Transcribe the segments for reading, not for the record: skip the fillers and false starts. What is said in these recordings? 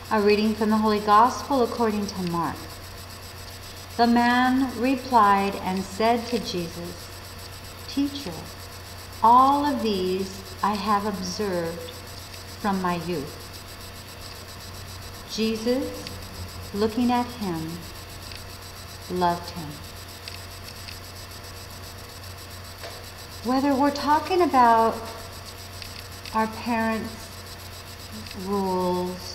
A reading from the Holy Gospel according to Mark. The man replied and said to Jesus, "Teacher, all of these I have observed from my youth." Jesus, looking at him, loved him. Whether we're talking about our parents' rules,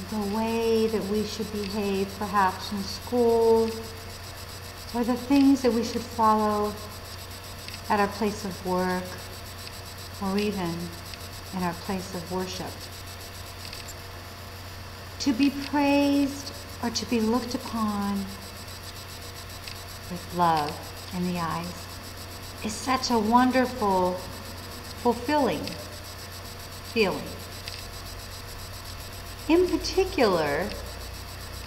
the way that we should behave perhaps in school, or the things that we should follow at our place of work, or even in our place of worship. To be praised or to be looked upon with love in the eyes is such a wonderful, fulfilling feeling. In particular,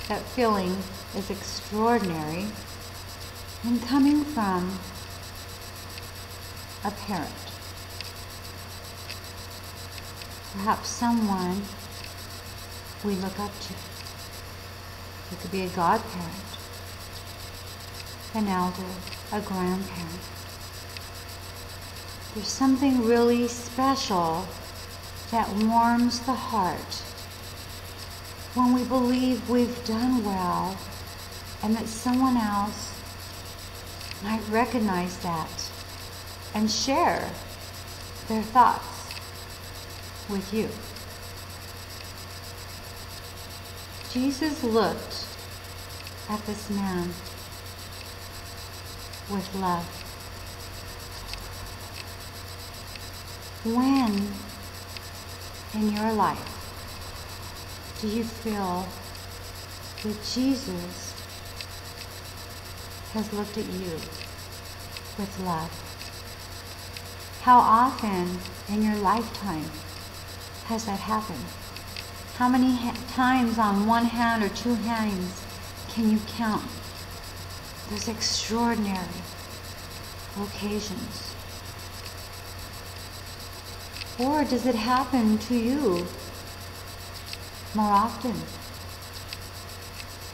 that feeling is extraordinary when coming from a parent. Perhaps someone we look up to. It could be a godparent, an elder, a grandparent. There's something really special that warms the heart when we believe we've done well and that someone else might recognize that and share their thoughts with you. Jesus looked at this man with love. When in your life do you feel that Jesus has looked at you with love? How often in your lifetime has that happened? How many times on one hand or two hands can you count those extraordinary occasions? Or does it happen to you more often?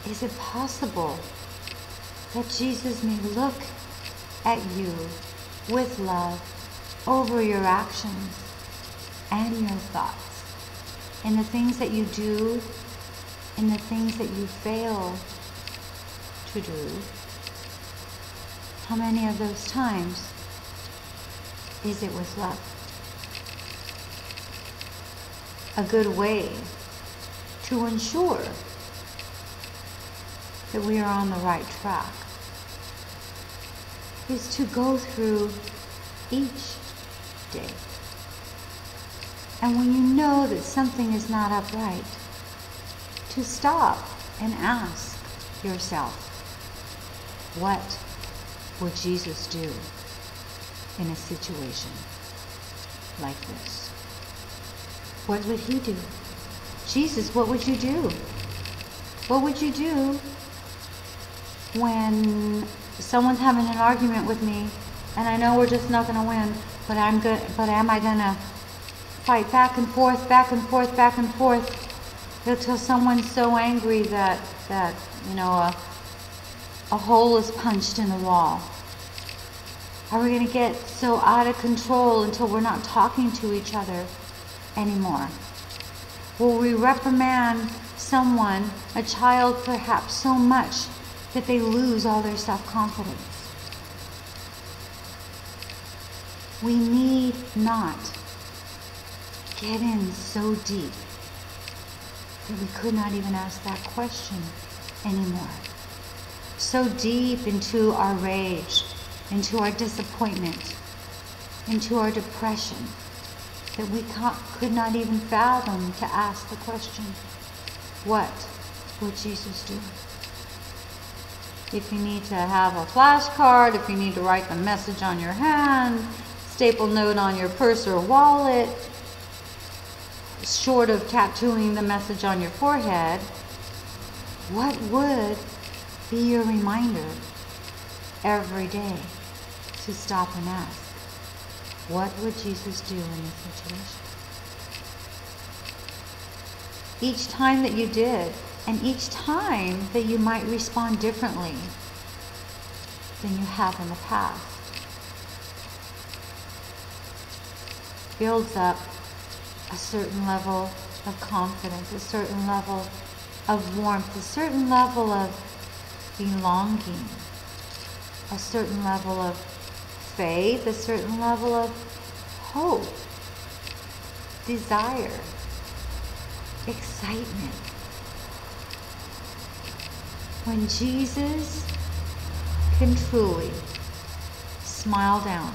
Is it possible that Jesus may look at you with love over your actions and your thoughts, and the things that you do and the things that you fail to do? How many of those times is it with love? A good way to ensure that we are on the right track is to go through each day. And when you know that something is not upright, to stop and ask yourself, what would Jesus do in a situation like this? What would he do? Jesus, what would you do? What would you do when someone's having an argument with me and I know we're just not going to win, but am I going to fight back and forth, back and forth, back and forth until someone's so angry that a hole is punched in the wall? Are we going to get so out of control until we're not talking to each other anymore? Will we reprimand someone, a child perhaps, so much that they lose all their self-confidence? We need not get in so deep that we could not even ask that question anymore. So deep into our rage, into our disappointment, into our depression, that we could not even fathom to ask the question, what would Jesus do? If you need to have a flashcard, if you need to write the message on your hand, staple note on your purse or wallet, short of tattooing the message on your forehead, what would be your reminder every day to stop and ask, what would Jesus do in this situation? each time that you did, and each time that you might respond differently than you have in the past. Builds up a certain level of confidence, a certain level of warmth, a certain level of belonging, a certain level of faith, a certain level of hope, desire, excitement. When Jesus can truly smile down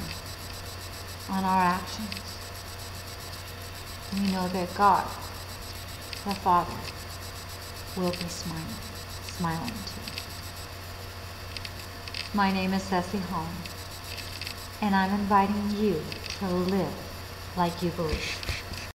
on our actions, we know that God, the Father, will be smiling too. My name is Cecily Holland, and I'm inviting you to live like you believe.